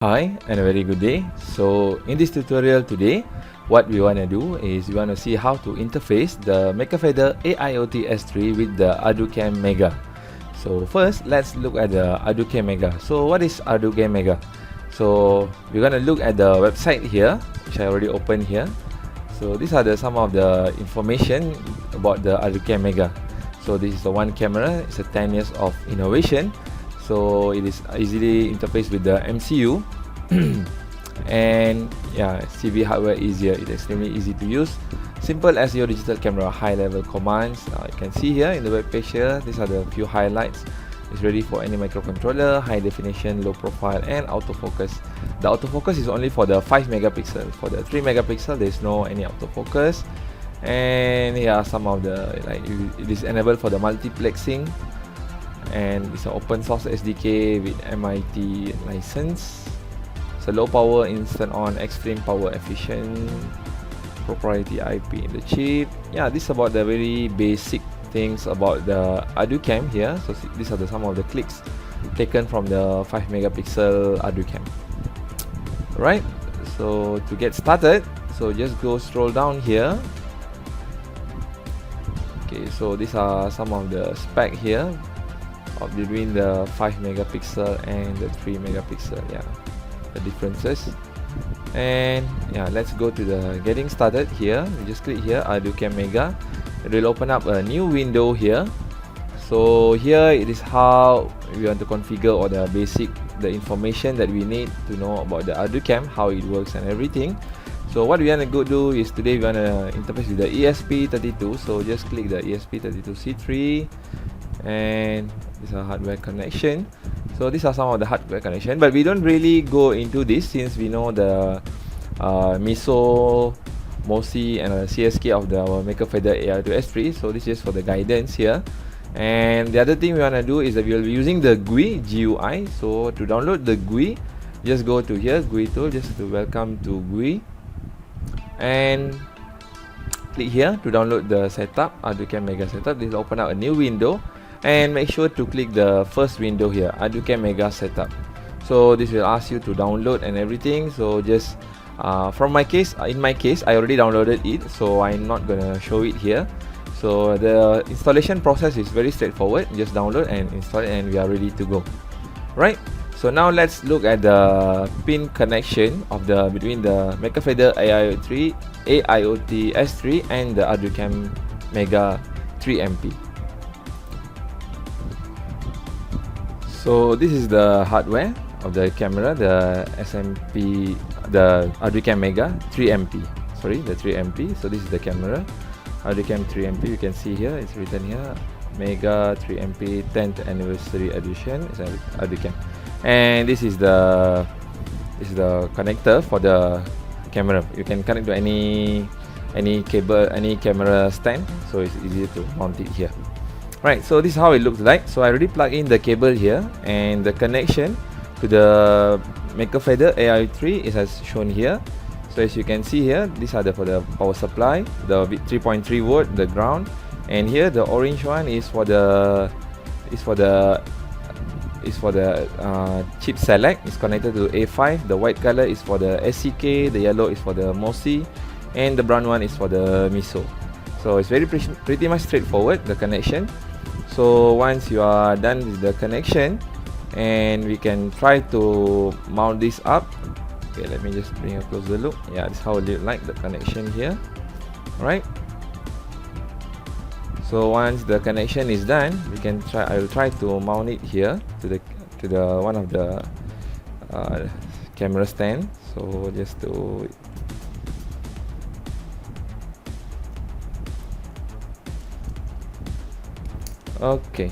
Hi and a very good day. So in this tutorial today, what we want to do is we want to see how to interface the MakerFeather AIOT S3 with the Arducam Mega. So first, let's look at the Arducam Mega. So what is Arducam Mega? So we're going to look at the website here, which I already opened here. So these are some of the information about the Arducam Mega. So this is the one camera. It's a 10 years of innovation. So it is easily interfaced with the MCU and yeah, CV hardware easier. It's extremely easy to use, simple as your digital camera. High level commands, you can see here in the web page here. These are the few highlights. It's ready for any microcontroller, high definition, low profile, and autofocus. The autofocus is only for the 5 megapixel. For the 3 megapixel, there's no any autofocus. And yeah, some of the it is enabled for the multiplexing. And it's an open source SDK with MIT license. It's a low power, instant on, extreme power efficient, proprietary IP in the chip. Yeah, this is about the very basic things about the Arducam here. So these are some of the clicks taken from the 5 megapixel Arducam. Right, so to get started, so just go scroll down here. Okay, so these are some of the spec here between the 5 megapixel and the 3 megapixel. Yeah, the differences. And yeah, let's go to the getting started here. We just click here, Arducam Mega. It will open up a new window here. So here it is how we want to configure all the information that we need to know about the Arducam, how it works and everything. So what we want to go do is today we want to interface with the ESP32. So just click the ESP32C3 and this is a hardware connection. So these are some of the hardware connection, but we don't really go into this since we know the MISO, MOSI and CSK of the MakerFeather AIOT S3. So this is for the guidance here. And the other thing we want to do is that we will be using the GUI. So to download the GUI, just go to here, GUI tool, just to welcome to GUI, and click here to download the setup, Arducam Mega setup. This will open up a new window. And make sure to click the first window here, Arducam Mega setup. So this will ask you to download and everything. So just in my case I already downloaded it, so I'm not gonna show it here. So the installation process is very straightforward. Just download and install it and we are ready to go. Right, so now let's look at the pin connection of between the MakerFeather AIOT S3 and the Arducam Mega 3MP. So this is the hardware of the camera, the SMP, the Arducam Mega 3MP. Sorry, the 3MP. So this is the camera, Arducam 3MP. You can see here, it's written here, Mega 3MP 10th Anniversary Edition. It's Arducam, and this is the connector for the camera. You can connect to any cable, any camera stand. So it's easier to mount it here. Right, so this is how it looks like. So I already plugged in the cable here, and the connection to the MakerFeather AI3 is as shown here. So as you can see here, these are for the power supply, the 3.3 volt, the ground, and here the orange one is for the chip select. It's connected to A5. The white color is for the SCK, the yellow is for the MOSI, and the brown one is for the MISO. So it's pretty much straightforward, the connection. So once you are done with the connection, and we can try to mount this up. Okay, let me just bring a closer look. Yeah, this is how it looks like, the connection here. Alright, so once the connection is done, we can try. I will try to mount it here to the one of the camera stand. So just to okay.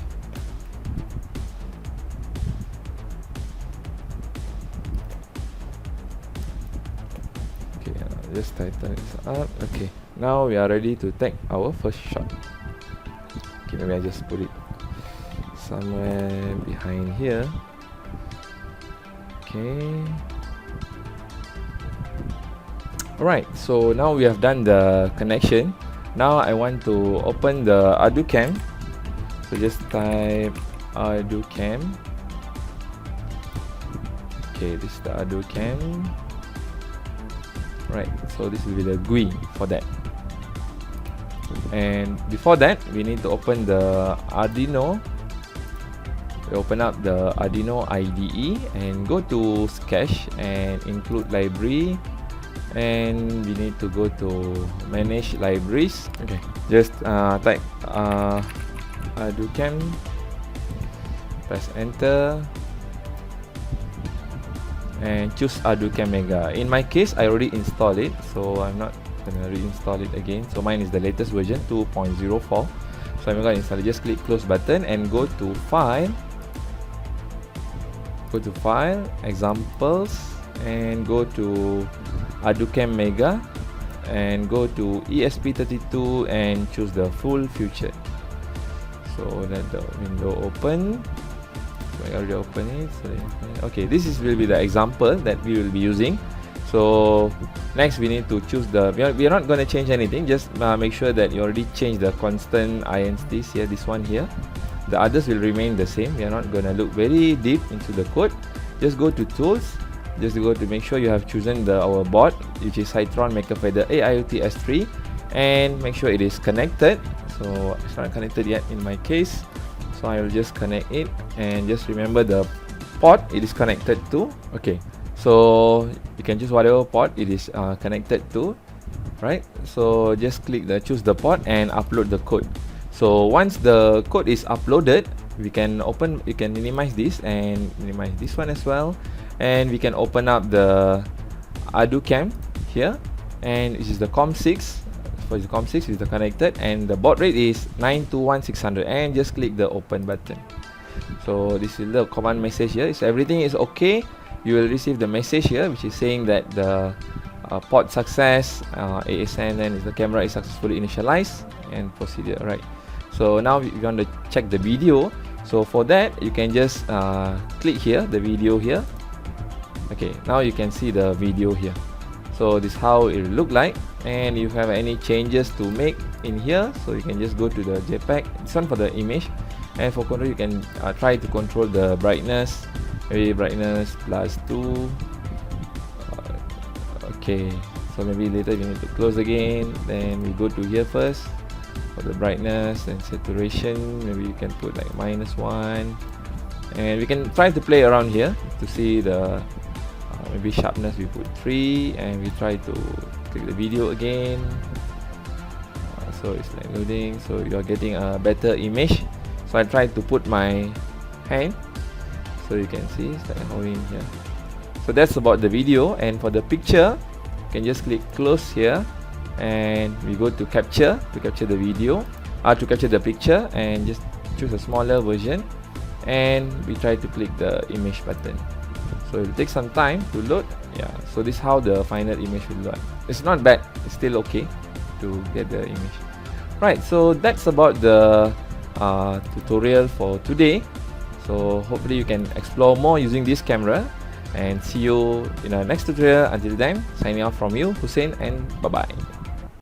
Okay, just tighten this up. Okay, now we are ready to take our first shot. Okay, maybe I just put it somewhere behind here. Okay. Alright, so now we have done the connection. Now I want to open the Arducam. So just type Arducam. Okay, this is the Arducam. Right, so this will be the GUI for that. And before that, we need to open the Arduino. We open up the Arduino IDE and go to Sketch and include library, and we need to go to manage libraries. Okay, just type Arducam, press enter, and choose Arducam Mega. In my case, I already installed it, so I'm not gonna reinstall it again. So mine is the latest version 2.04. So I'm gonna install it. Just click close button and go to file, examples, and go to Arducam Mega and go to ESP32 and choose the full feature. So let the window open. So I already opened it. So okay, this will be the example that we will be using. So next we need to choose the, we are not going to change anything, just make sure that you already changed the constant ints here, this one here. The others will remain the same. We are not going to look very deep into the code. Just go to tools, just go to make sure you have chosen our board, which is Cytron Microcontroller AIOT S3, and make sure it is connected. So it's not connected yet in my case, so I will just connect it, and just remember the port it is connected to. Okay, so you can choose whatever port it is connected to, right? So just click the choose the port and upload the code. So once the code is uploaded, we can minimize this and minimize this one as well, and we can open up the Arducam here, and this is the COM6. For the COM6 is the connected, and the baud rate is 921600, and just click the open button. So this is the command message here. So everything is okay. You will receive the message here which is saying that the port success, ASN, and the camera is successfully initialized, and procedure. Right, so now we want to check the video. So for that, you can just click here, the video here. Okay, now you can see the video here. So this is how it will look like, and if you have any changes to make in here, so you can just go to the JPEG. This one for the image, and for control you can try to control the brightness, maybe brightness +2. Okay, so maybe later we need to close again. Then we go to here first for the brightness and saturation. Maybe you can put like -1, and we can try to play around here to see the maybe sharpness. We put 3, and we try to click the video again. So it's like loading, so you are getting a better image. So I try to put my hand, so you can see it's like holding here. So that's about the video. And for the picture, you can just click close here, and we go to capture the video, to capture the picture, and just choose a smaller version, and we try to click the image button. So it will take some time to load. Yeah, so this is how the final image will look. It's not bad, it's still okay to get the image. Right, so that's about the tutorial for today. So hopefully you can explore more using this camera, and see you in our next tutorial. Until then, signing off from you, Hussien, and bye bye.